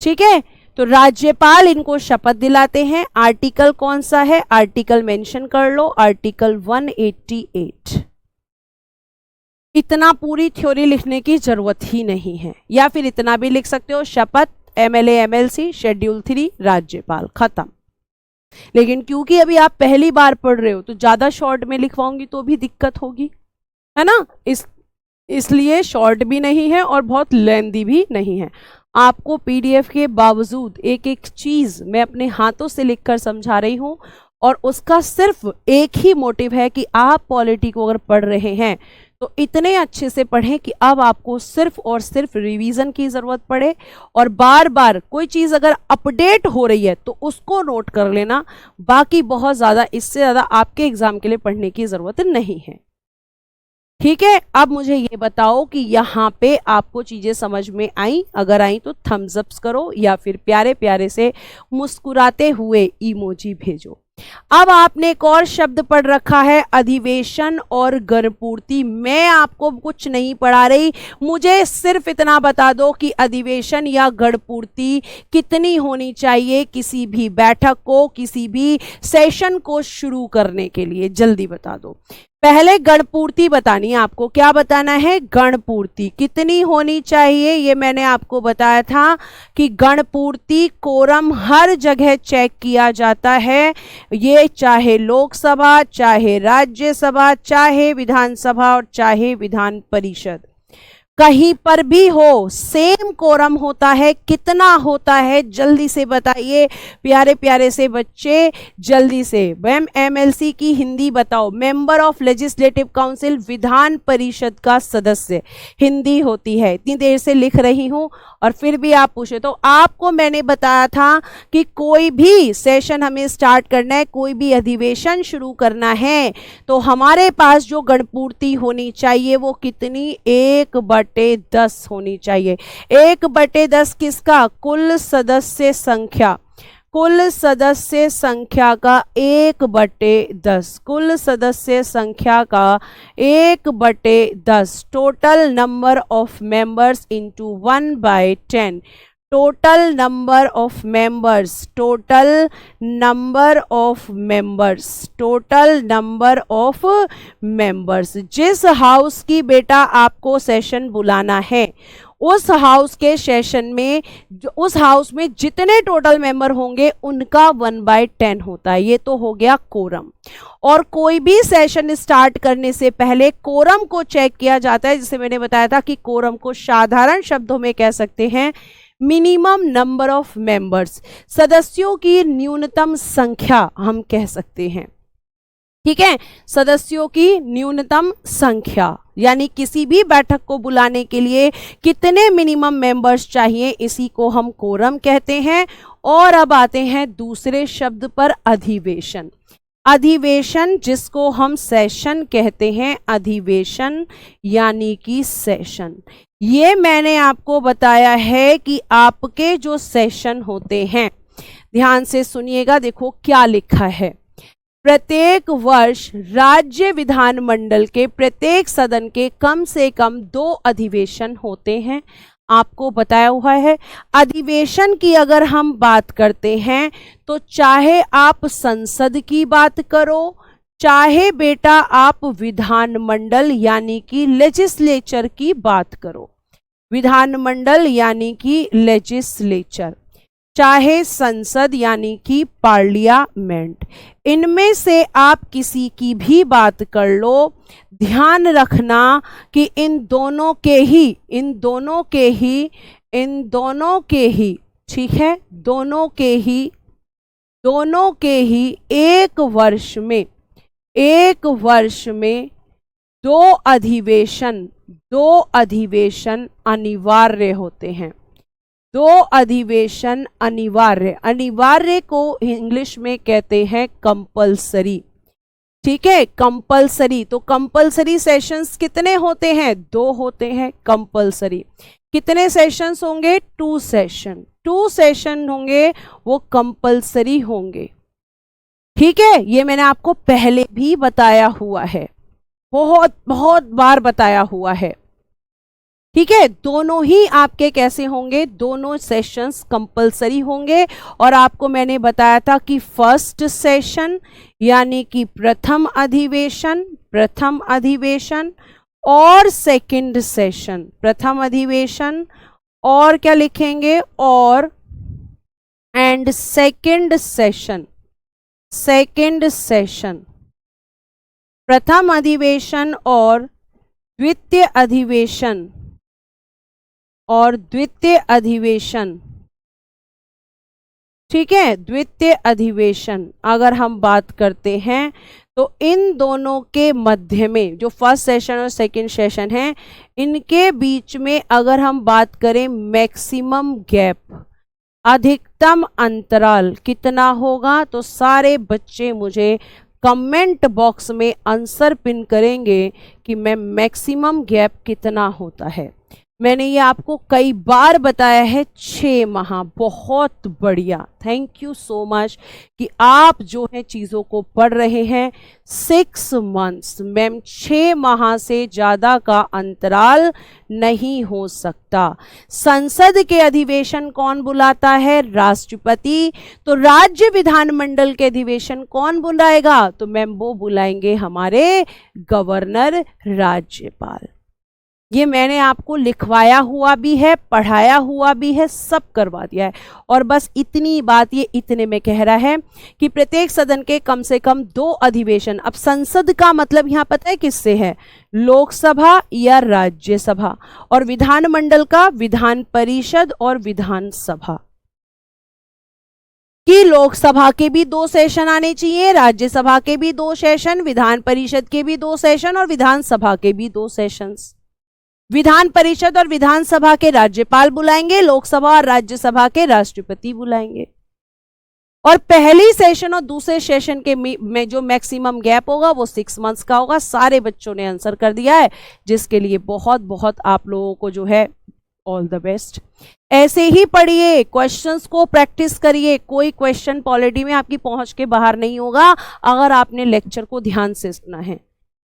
ठीक है, तो राज्यपाल इनको शपथ दिलाते हैं। आर्टिकल कौन सा है, आर्टिकल मेंशन कर लो, आर्टिकल 188। इतना पूरी थ्योरी लिखने की जरूरत ही नहीं है, या फिर इतना भी लिख सकते हो, शपथ MLA MLC शेड्यूल 3 राज्यपाल, खत्म। लेकिन क्योंकि अभी आप पहली बार पढ़ रहे हो तो ज्यादा शॉर्ट में लिखवाऊंगी तो भी दिक्कत होगी, है ना, इसलिए शॉर्ट भी नहीं है और बहुत लेंदी भी नहीं है। आपको PDF के बावजूद एक एक चीज मैं अपने हाथों से लिखकर समझा रही हूं, और उसका सिर्फ एक ही मोटिव है कि आप पॉलिटी को अगर पढ़ रहे हैं तो इतने अच्छे से पढ़ें कि अब आपको सिर्फ और सिर्फ रिवीजन की ज़रूरत पड़े, और बार बार कोई चीज़ अगर अपडेट हो रही है तो उसको नोट कर लेना। बाकी बहुत ज़्यादा, इससे ज़्यादा आपके एग्ज़ाम के लिए पढ़ने की ज़रूरत नहीं है। ठीक है, अब मुझे ये बताओ कि यहाँ पे आपको चीज़ें समझ में आई? अगर आई तो थम्स अप्स करो या फिर प्यारे प्यारे से मुस्कुराते हुए इमोजी भेजो। अब आपने एक और शब्द पढ़ रखा है, अधिवेशन और गणपूर्ति। मैं आपको कुछ नहीं पढ़ा रही, मुझे सिर्फ इतना बता दो कि अधिवेशन या गणपूर्ति कितनी होनी चाहिए किसी भी बैठक को, किसी भी सेशन को शुरू करने के लिए, जल्दी बता दो। पहले गणपूर्ति बतानी है आपको। क्या बताना है? गणपूर्ति कितनी होनी चाहिए। ये मैंने आपको बताया था कि गणपूर्ति कोरम हर जगह चेक किया जाता है, ये चाहे लोकसभा, चाहे राज्यसभा, चाहे विधानसभा और चाहे विधान परिषद, कहीं पर भी हो सेम कोरम होता है। कितना होता है जल्दी से बताइए प्यारे प्यारे से बच्चे, जल्दी से। मैम एमएलसी की हिंदी बताओ। Member of legislative council, Vidhan Parishad का सदस्य, हिंदी होती है। इतनी देर से लिख रही हूं और फिर भी आप पूछे। तो आपको मैंने बताया था कि कोई भी सेशन हमें स्टार्ट करना है, कोई भी अधिवेशन शुरू करना है, तो हमारे पास जो गणपूर्ति होनी चाहिए वो कितनी? 1/10 होनी चाहिए। 1/10 किसका? कुल सदस्य संख्या। कुल सदस्य संख्या का 1/10, कुल सदस्य संख्या का 1/10, total number of members into 1/10, total number of members, total number of members, total number of members. जिस हाउस की बेटा आपको सेशन बुलाना है, उस हाउस के सेशन में, उस हाउस में जितने टोटल मेंबर होंगे उनका 1/10 होता है। ये तो हो गया कोरम। और कोई भी सेशन स्टार्ट करने से पहले कोरम को चेक किया जाता है, जिसे मैंने बताया था कि कोरम को साधारण शब्दों में कह सकते हैं मिनिमम नंबर ऑफ मेंबर्स, सदस्यों की न्यूनतम संख्या हम कह सकते हैं। ठीक है, सदस्यों की न्यूनतम संख्या, यानी किसी भी बैठक को बुलाने के लिए कितने मिनिमम मेंबर्स चाहिए, इसी को हम कोरम कहते हैं। और अब आते हैं दूसरे शब्द पर, अधिवेशन। अधिवेशन जिसको हम सेशन कहते हैं, अधिवेशन यानी कि सेशन। ये मैंने आपको बताया है कि आपके जो सेशन होते हैं, ध्यान से सुनिएगा, देखो क्या लिखा है। प्रत्येक वर्ष राज्य विधानमंडल के प्रत्येक सदन के कम से कम 2 अधिवेशन होते हैं, आपको बताया हुआ है। अधिवेशन की अगर हम बात करते हैं तो चाहे आप संसद की बात करो, चाहे बेटा आप विधानमंडल यानी कि लेजिस्लेचर की बात करो, विधानमंडल यानी कि लेजिस्लेचर, चाहे संसद यानी कि पार्लियामेंट, इनमें से आप किसी की भी बात कर लो, ध्यान रखना कि इन दोनों के ही ठीक है, दोनों के ही एक वर्ष में 2 अधिवेशन अनिवार्य होते हैं। 2 अधिवेशन अनिवार्य को इंग्लिश में कहते हैं कंपलसरी। ठीक है, कंपलसरी। तो कंपलसरी सेशंस कितने होते हैं? 2 होते हैं कंपलसरी। कितने सेशंस होंगे? 2 सेशन। 2 सेशन होंगे, वो कंपलसरी होंगे। ठीक है, ये मैंने आपको पहले भी बताया हुआ है, बहुत बहुत बार बताया हुआ है। ठीक है, दोनों ही आपके कैसे होंगे? दोनों सेशंस कंपलसरी होंगे। और आपको मैंने बताया था कि फर्स्ट सेशन यानी कि प्रथम अधिवेशन और सेकंड सेशन, प्रथम अधिवेशन और क्या लिखेंगे? और एंड सेकंड सेशन, प्रथम अधिवेशन और द्वितीय अधिवेशन, ठीक है। द्वितीय अधिवेशन अगर हम बात करते हैं तो इन दोनों के मध्य में जो फर्स्ट सेशन और सेकंड सेशन है, इनके बीच में अगर हम बात करें मैक्सिमम गैप, अधिकतम अंतराल कितना होगा, तो सारे बच्चे मुझे कमेंट बॉक्स में आंसर पिन करेंगे कि मैं मैक्सिमम गैप कितना होता है। मैंने ये आपको कई बार बताया है, 6 माह। बहुत बढ़िया, थैंक यू सो मच कि आप जो है चीज़ों को पढ़ रहे हैं। 6 मंथ्स मैम, 6 माह से ज़्यादा का अंतराल नहीं हो सकता। संसद के अधिवेशन कौन बुलाता है? राष्ट्रपति। तो राज्य विधानमंडल के अधिवेशन कौन बुलाएगा? तो मैम वो बुलाएंगे हमारे गवर्नर, राज्यपाल। ये मैंने आपको लिखवाया हुआ भी है, पढ़ाया हुआ भी है, सब करवा दिया है। और बस इतनी बात ये इतने में कह रहा है कि प्रत्येक सदन के कम से कम 2 अधिवेशन। अब संसद का मतलब यहां पता है किससे है? लोकसभा या राज्यसभा। और विधानमंडल का विधान परिषद और विधानसभा। कि लोकसभा के भी 2 सेशन आने चाहिए, राज्यसभा के भी 2 सेशन, विधान परिषद के भी 2 सेशन और विधानसभा के भी 2 सेशंस। विधान परिषद और विधानसभा के राज्यपाल बुलाएंगे, लोकसभा और राज्यसभा के राष्ट्रपति बुलाएंगे। और पहली सेशन और दूसरे सेशन के में जो मैक्सिमम गैप होगा वो 6 मंथ्स का होगा। सारे बच्चों ने आंसर कर दिया है, जिसके लिए बहुत बहुत आप लोगों को जो है ऑल द बेस्ट। ऐसे ही पढ़िए, क्वेश्चंस को प्रैक्टिस करिए। कोई क्वेश्चन पॉलिटी में आपकी पहुंच के बाहर नहीं होगा अगर आपने लेक्चर को ध्यान से सुना है।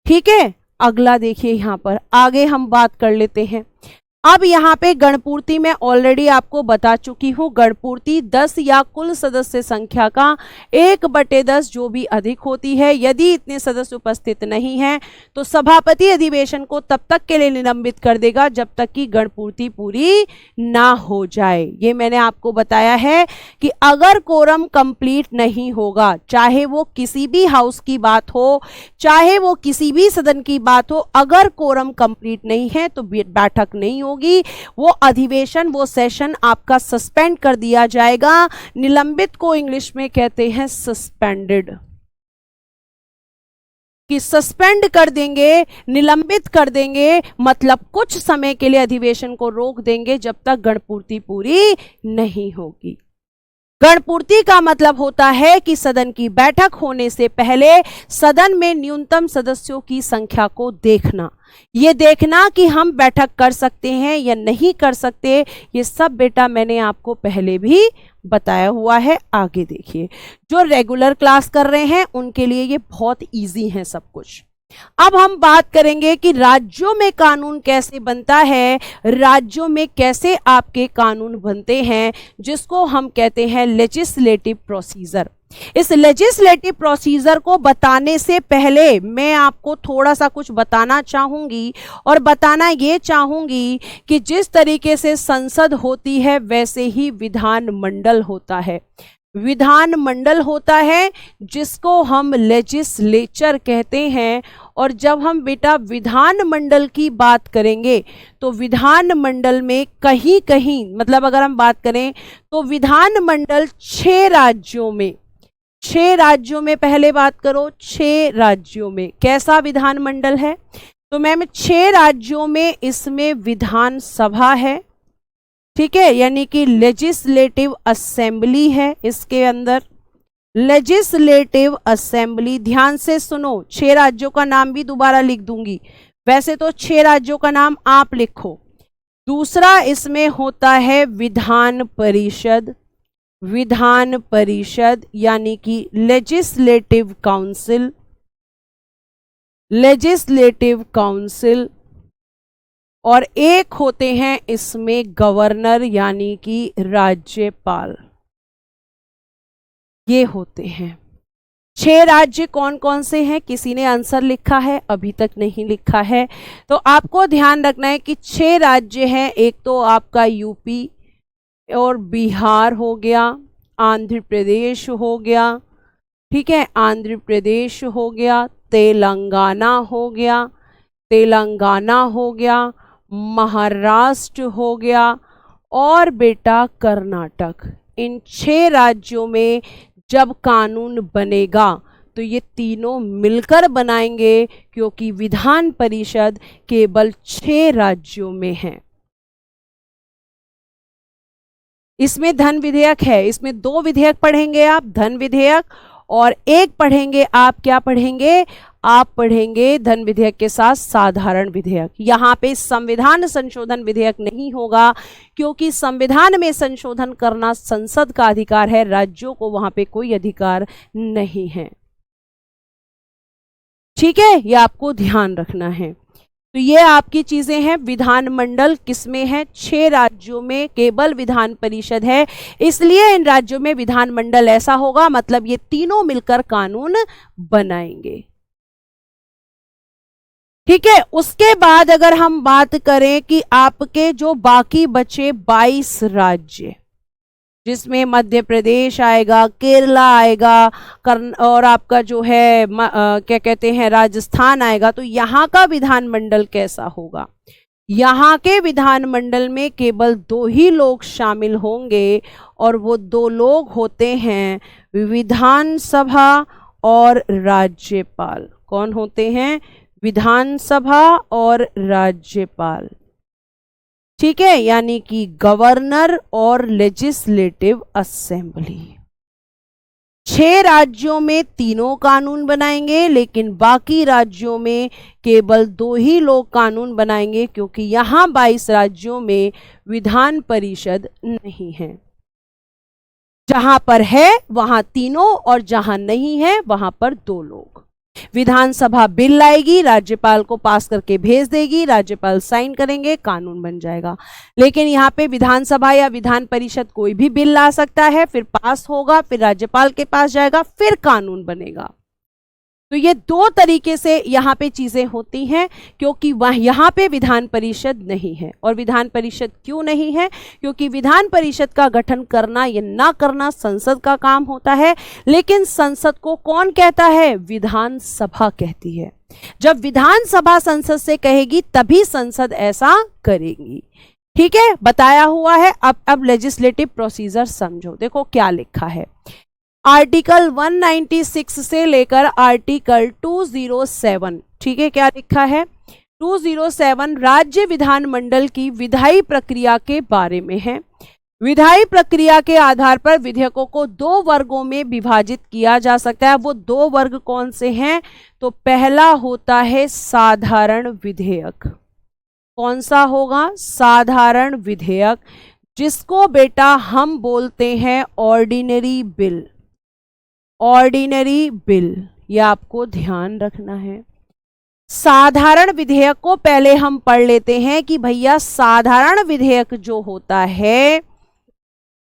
ठीक है, अगला देखिए, यहां पर आगे हम बात कर लेते हैं। अब यहाँ पे गणपूर्ति में ऑलरेडी आपको बता चुकी हूँ। गणपूर्ति 10 या कुल सदस्य संख्या का 1/10 जो भी अधिक होती है। यदि इतने सदस्य उपस्थित नहीं हैं तो सभापति अधिवेशन को तब तक के लिए निलंबित कर देगा जब तक कि गणपूर्ति पूरी ना हो जाए। ये मैंने आपको बताया है कि अगर कोरम कंप्लीट नहीं होगा, चाहे वो किसी भी हाउस की बात हो, चाहे वो किसी भी सदन की बात हो, अगर कोरम कंप्लीट नहीं है तो बैठक नहीं होगी, वो अधिवेशन, वो सेशन आपका सस्पेंड कर दिया जाएगा। निलंबित को इंग्लिश में कहते हैं सस्पेंडेड, कि सस्पेंड कर देंगे, निलंबित कर देंगे, मतलब कुछ समय के लिए अधिवेशन को रोक देंगे जब तक गणपूर्ति पूरी नहीं होगी। गणपूर्ति का मतलब होता है कि सदन की बैठक होने से पहले सदन में न्यूनतम सदस्यों की संख्या को देखना। ये देखना कि हम बैठक कर सकते हैं या नहीं कर सकते, ये सब बेटा मैंने आपको पहले भी बताया हुआ है। आगे देखिए, जो रेगुलर क्लास कर रहे हैं उनके लिए ये बहुत इजी है सब कुछ। अब हम बात करेंगे कि राज्यों में कानून कैसे बनता है, राज्यों में कैसे आपके कानून बनते हैं, जिसको हम कहते हैं लेजिस्लेटिव प्रोसीजर। इस लेजिस्लेटिव प्रोसीजर को बताने से पहले मैं आपको थोड़ा सा कुछ बताना चाहूंगी, और बताना ये चाहूंगी कि जिस तरीके से संसद होती है वैसे ही विधानमंडल होता है। विधानमंडल होता है जिसको हम लेजिस्लेचर कहते हैं। और जब हम बेटा विधानमंडल की बात करेंगे तो विधानमंडल में कहीं कहीं, मतलब अगर हम बात करें तो विधानमंडल 6 राज्यों में, 6 राज्यों में पहले बात करो, 6 राज्यों में कैसा विधानमंडल है? तो मैम 6 राज्यों में इसमें विधानसभा है, ठीक है, यानी कि लेजिस्लेटिव असेंबली है इसके अंदर। लेजिस्लेटिव असेंबली, ध्यान से सुनो, 6 राज्यों का नाम भी दोबारा लिख दूंगी, वैसे तो 6 राज्यों का नाम आप लिखो। दूसरा इसमें होता है विधान परिषद। विधान परिषद यानी कि लेजिस्लेटिव काउंसिल, लेजिस्लेटिव काउंसिल। और एक होते हैं इसमें गवर्नर यानी कि राज्यपाल। ये होते हैं 6 राज्य। कौन कौन से हैं? किसी ने आंसर लिखा है? अभी तक नहीं लिखा है। तो आपको ध्यान रखना है कि 6 राज्य हैं। एक तो आपका यूपी और बिहार हो गया, आंध्र प्रदेश हो गया, ठीक है, आंध्र प्रदेश हो गया, तेलंगाना हो गया, तेलंगाना हो गया, महाराष्ट्र हो गया, और बेटा कर्नाटक। इन 6 राज्यों में जब कानून बनेगा तो ये तीनों मिलकर बनाएंगे, क्योंकि विधान परिषद केवल 6 राज्यों में है। इसमें धन विधेयक है, इसमें 2 विधेयक पढ़ेंगे आप, धन विधेयक, और एक पढ़ेंगे आप, क्या पढ़ेंगे आप, पढ़ेंगे धन विधेयक के साथ साधारण विधेयक। यहाँ पे संविधान संशोधन विधेयक नहीं होगा, क्योंकि संविधान में संशोधन करना संसद का अधिकार है, राज्यों को वहां पे कोई अधिकार नहीं है। ठीक है, ये आपको ध्यान रखना है। तो ये आपकी चीजें हैं। विधानमंडल किसमें है? 6 राज्यों में केवल विधान परिषद है, इसलिए इन राज्यों में विधानमंडल ऐसा होगा, मतलब ये तीनों मिलकर कानून बनाएंगे। ठीक है, उसके बाद अगर हम बात करें कि आपके जो बाकी बचे 22 राज्य, जिसमें मध्य प्रदेश आएगा, केरला आएगा, और आपका जो है क्या कहते हैं राजस्थान आएगा, तो यहाँ का विधानमंडल कैसा होगा? यहाँ के विधानमंडल में केवल 2 ही लोग शामिल होंगे, और वो 2 लोग होते हैं विधानसभा और राज्यपाल। कौन होते हैं? विधानसभा और राज्यपाल। ठीक है, यानी कि गवर्नर और लेजिस्लेटिव असेंबली। 6 राज्यों में तीनों कानून बनाएंगे, लेकिन बाकी राज्यों में केवल 2 ही लोग कानून बनाएंगे, क्योंकि यहां 22 राज्यों में विधान परिषद नहीं है। जहां पर है वहां तीनों, और जहां नहीं है वहां पर 2 लोग। विधानसभा बिल लाएगी, राज्यपाल को पास करके भेज देगी, राज्यपाल साइन करेंगे, कानून बन जाएगा। लेकिन यहाँ पे विधानसभा या विधान परिषद कोई भी बिल ला सकता है, फिर पास होगा, फिर राज्यपाल के पास जाएगा, फिर कानून बनेगा। तो ये 2 तरीके से यहाँ पे चीजें होती हैं, क्योंकि वह यहाँ पे विधान परिषद नहीं है। और विधान परिषद क्यों नहीं है? क्योंकि विधान परिषद का गठन करना या ना करना संसद का काम होता है, लेकिन संसद को कौन कहता है? विधानसभा कहती है। जब विधानसभा संसद से कहेगी तभी संसद ऐसा करेगी। ठीक है, बताया हुआ है। अब लेजिस्लेटिव प्रोसीजर समझो। देखो क्या लिखा है। आर्टिकल 196 से लेकर आर्टिकल 207, ठीक है, क्या लिखा है? 207 राज्य विधानमंडल की विधायी प्रक्रिया के बारे में है। विधायी प्रक्रिया के आधार पर विधेयकों को 2 वर्गों में विभाजित किया जा सकता है। वो 2 वर्ग कौन से हैं? तो पहला होता है साधारण विधेयक। कौन सा होगा? साधारण विधेयक, जिसको बेटा हम बोलते हैं ऑर्डिनरी बिल। ऑर्डिनरी बिल, यह आपको ध्यान रखना है। साधारण विधेयक को पहले हम पढ़ लेते हैं कि भैया साधारण विधेयक जो होता है,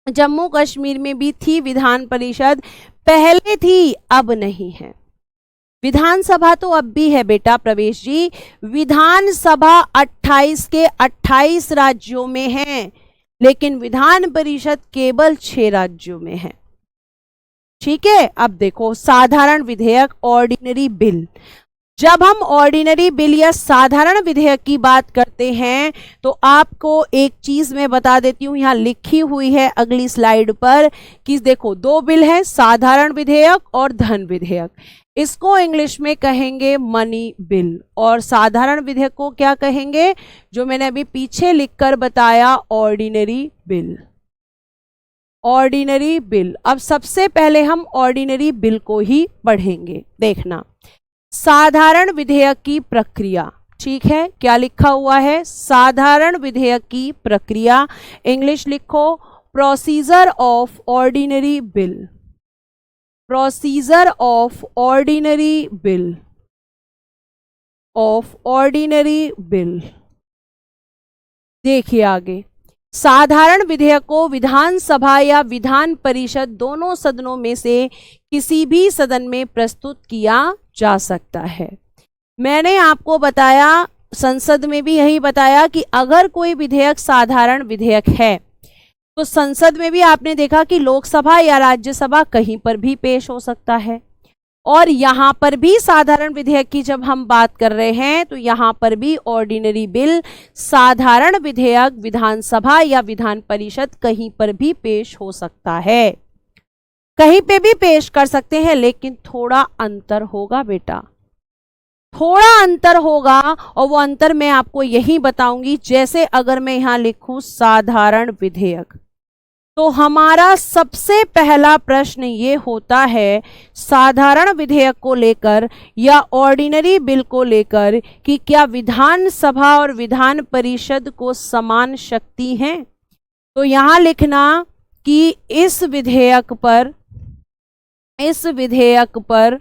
जम्मू कश्मीर में भी थी विधान परिषद, पहले थी, अब नहीं है। विधानसभा तो अब भी है बेटा प्रवेश जी। विधानसभा 28 के 28 राज्यों में है, लेकिन विधान परिषद केवल 6 राज्यों में है। ठीक है, अब देखो साधारण विधेयक, ऑर्डिनरी बिल। जब हम ऑर्डिनरी बिल या साधारण विधेयक की बात करते हैं, तो आपको एक चीज मैं बता देती हूं, यहां लिखी हुई है अगली स्लाइड पर कि देखो 2 बिल है, साधारण विधेयक और धन विधेयक। इसको इंग्लिश में कहेंगे मनी बिल, और साधारण विधेयक को क्या कहेंगे? जो मैंने अभी पीछे लिखकर बताया, ऑर्डिनरी बिल। Ordinary bill. अब सबसे पहले हम ऑर्डिनरी बिल को ही पढ़ेंगे। देखना, साधारण विधेयक की प्रक्रिया, ठीक है, क्या लिखा हुआ है? साधारण विधेयक की प्रक्रिया। इंग्लिश लिखो, procedure of ordinary bill. Procedure of ordinary bill. Of ordinary bill. देखिए आगे, साधारण विधेयक को विधानसभा या विधान परिषद दोनों सदनों में से किसी भी सदन में प्रस्तुत किया जा सकता है। मैंने आपको बताया, संसद में भी यही बताया कि अगर कोई विधेयक साधारण विधेयक है तो संसद में भी आपने देखा कि लोकसभा या राज्यसभा कहीं पर भी पेश हो सकता है। और यहां पर भी साधारण विधेयक की जब हम बात कर रहे हैं तो यहां पर भी ऑर्डिनरी बिल, साधारण विधेयक विधानसभा या विधान परिषद कहीं पर भी पेश हो सकता है, कहीं पे भी पेश कर सकते हैं, लेकिन थोड़ा अंतर होगा बेटा, थोड़ा अंतर होगा। और वो अंतर मैं आपको यही बताऊंगी। जैसे अगर मैं यहां लिखूं साधारण विधेयक, तो हमारा सबसे पहला प्रश्न ये होता है साधारण विधेयक को लेकर या ऑर्डिनरी बिल को लेकर कि क्या विधानसभा और विधान परिषद को समान शक्ति है। तो यहां लिखना कि इस विधेयक पर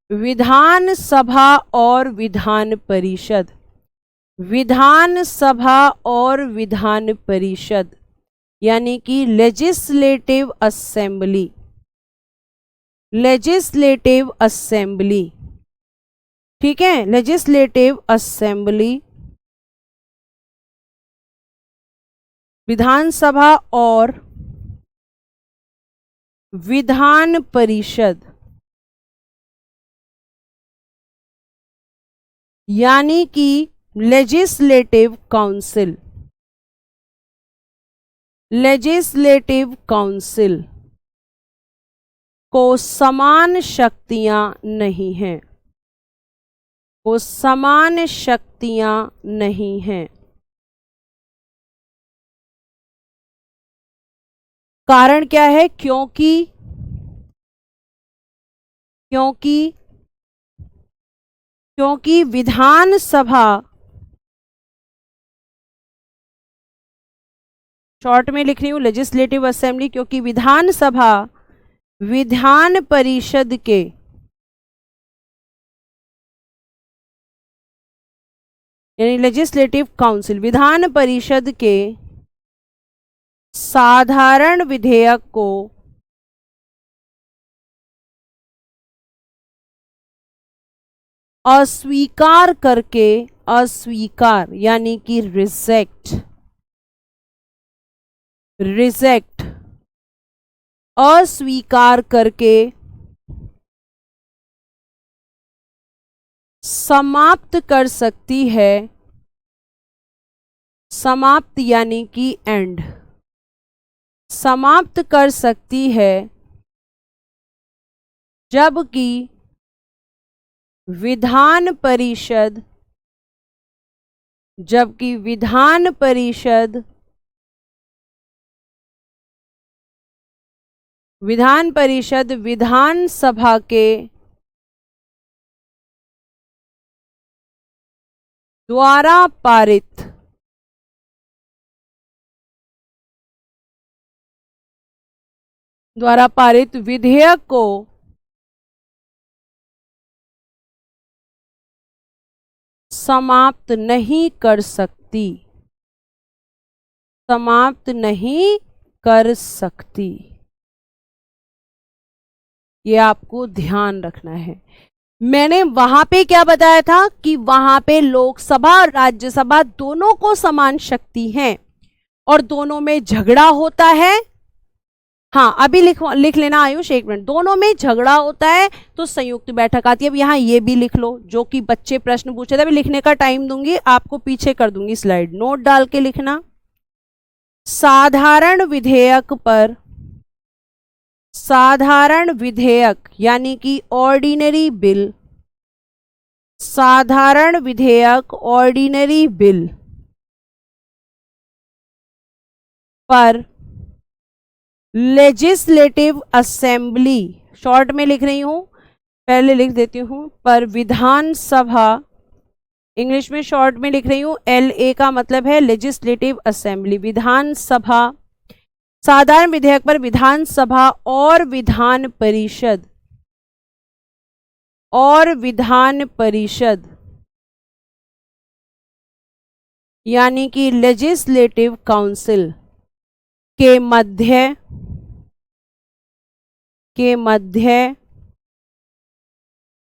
विधानसभा और विधान परिषद, विधानसभा और विधान परिषद यानी कि लेजिस्लेटिव असेंबली, लेजिस्लेटिव असेंबली, ठीक है, लेजिस्लेटिव असेंबली, विधानसभा और विधान परिषद यानी कि लेजिस्लेटिव काउंसिल, लेजिस्लेटिव काउंसिल को समान शक्तियां नहीं हैं, को समान शक्तियां नहीं हैं। कारण क्या है? क्योंकि विधानसभा, शॉर्ट में लिख रही हूं लेजिस्लेटिव असेंबली, क्योंकि विधानसभा विधान परिषद के यानी लेजिस्लेटिव काउंसिल विधान परिषद के साधारण विधेयक को अस्वीकार करके, अस्वीकार यानी कि रिजेक्ट, रिजेक्ट, अस्वीकार करके समाप्त कर सकती है, समाप्त यानी कि एंड, समाप्त कर सकती है, जबकि विधान परिषद, जबकि विधान परिषद, विधान परिषद विधानसभा के द्वारा पारित, द्वारा पारित विधेयक को समाप्त नहीं कर सकती, समाप्त नहीं कर सकती। ये आपको ध्यान रखना है। मैंने वहां पे क्या बताया था कि वहां पे लोकसभा और राज्यसभा दोनों को समान शक्ति है और दोनों में झगड़ा होता है। हाँ, अभी लिख लेना आयुष, एक मिनट। दोनों में झगड़ा होता है तो संयुक्त बैठक आती है। अब यहाँ ये भी लिख लो, जो कि बच्चे प्रश्न पूछे थे। अभी लिखने का टाइम दूंगी आपको, पीछे कर दूंगी स्लाइड, नोट डाल के लिखना। साधारण विधेयक पर, साधारण विधेयक यानी कि ऑर्डिनरी बिल, साधारण विधेयक ऑर्डिनरी बिल पर लेजिस्लेटिव असेंबली, शॉर्ट में लिख रही हूं, पहले लिख देती हूं, पर विधानसभा, इंग्लिश में शॉर्ट में लिख रही हूं, LA का मतलब है लेजिस्लेटिव असेंबली, विधानसभा, साधारण विधेयक पर विधानसभा और विधान परिषद, और विधान परिषद यानी कि लेजिस्लेटिव काउंसिल के मध्य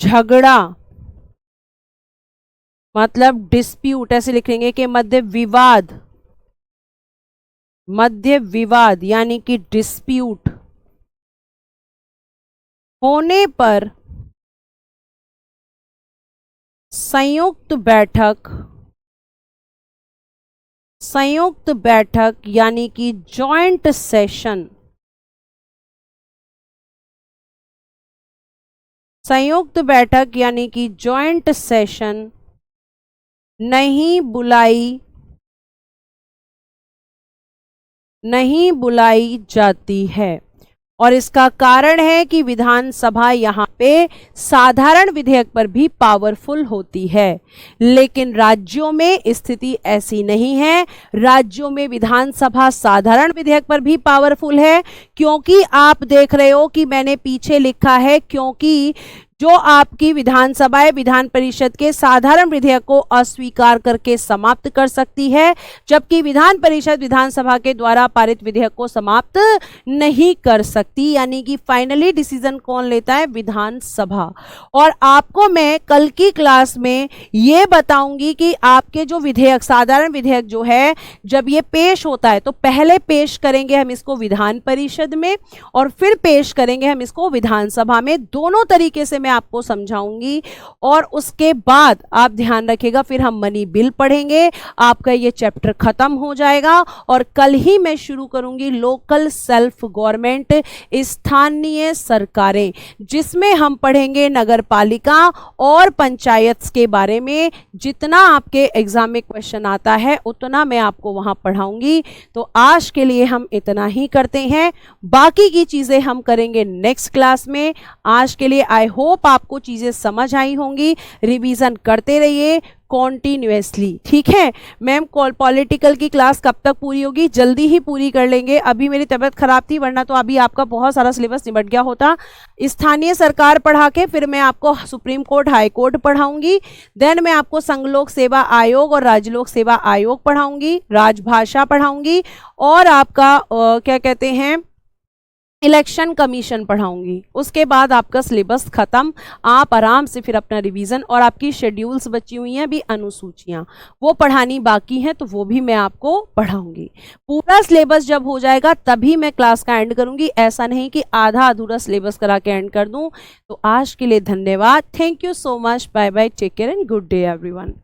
झगड़ा, मतलब डिस्प्यूट, ऐसे लिखेंगे कि मध्य विवाद, मध्य विवाद यानी कि डिस्प्यूट होने पर संयुक्त बैठक यानी कि जॉइंट सेशन, संयुक्त बैठक यानी कि जॉइंट सेशन नहीं बुलाई जाती है। और इसका कारण है कि विधानसभा यहाँ पे साधारण विधेयक पर भी पावरफुल होती है, लेकिन राज्यों में स्थिति ऐसी नहीं है। राज्यों में विधानसभा साधारण विधेयक पर भी पावरफुल है, क्योंकि आप देख रहे हो कि मैंने पीछे लिखा है क्योंकि जो आपकी विधानसभा है विधान परिषद के साधारण विधेयक को अस्वीकार करके समाप्त कर सकती है, जबकि विधान परिषद विधानसभा के द्वारा पारित विधेयक को समाप्त नहीं कर सकती। यानी कि फाइनली डिसीजन कौन लेता है? विधानसभा। और आपको मैं कल की क्लास में ये बताऊंगी कि आपके जो विधेयक, साधारण विधेयक जो है, जब ये पेश होता है तो पहले पेश करेंगे हम इसको विधान परिषद में और फिर पेश करेंगे हम इसको विधानसभा में। दोनों तरीके से मैं आपको समझाऊंगी। और उसके बाद आप ध्यान रखिएगा, फिर हम मनी बिल पढ़ेंगे, आपका ये चैप्टर खत्म हो जाएगा। और कल ही मैं शुरू करूंगी लोकल सेल्फ गवर्नमेंट, स्थानीय सरकारें, जिसमें हम पढ़ेंगे नगर पालिका और पंचायत के बारे में। जितना आपके एग्जाम में क्वेश्चन आता है उतना मैं आपको वहां पढ़ाऊंगी। तो आज के लिए हम इतना ही करते हैं, बाकी की चीजें हम करेंगे नेक्स्ट क्लास में। आज के लिए आई होप आपको चीजें समझ आई होंगी। रिवीजन करते रहिए कॉन्टिन्यूसली, ठीक है। मैम पॉलिटिकल की क्लास कब तक पूरी होगी? जल्दी ही पूरी कर लेंगे। अभी मेरी तबीयत खराब थी, वरना तो अभी आपका बहुत सारा सिलेबस निपट गया होता। स्थानीय सरकार पढ़ा के फिर मैं आपको सुप्रीम कोर्ट, हाई कोर्ट पढ़ाऊंगी। देन मैं आपको संघ लोक सेवा आयोग और राज्य लोक सेवा आयोग पढ़ाऊंगी, राजभाषा पढ़ाऊंगी और आपका क्या कहते हैं, इलेक्शन कमीशन पढ़ाऊंगी। उसके बाद आपका सिलेबस खत्म। आप आराम से फिर अपना रिवीजन, और आपकी शेड्यूल्स बची हुई हैं भी, अनुसूचियां वो पढ़ानी बाकी हैं, तो वो भी मैं आपको पढ़ाऊंगी। पूरा सिलेबस जब हो जाएगा तभी मैं क्लास का एंड करूंगी, ऐसा नहीं कि आधा अधूरा सिलेबस करा के एंड कर दूं। तो आज के लिए धन्यवाद। Thank you so much. Bye bye, take care and good day everyone.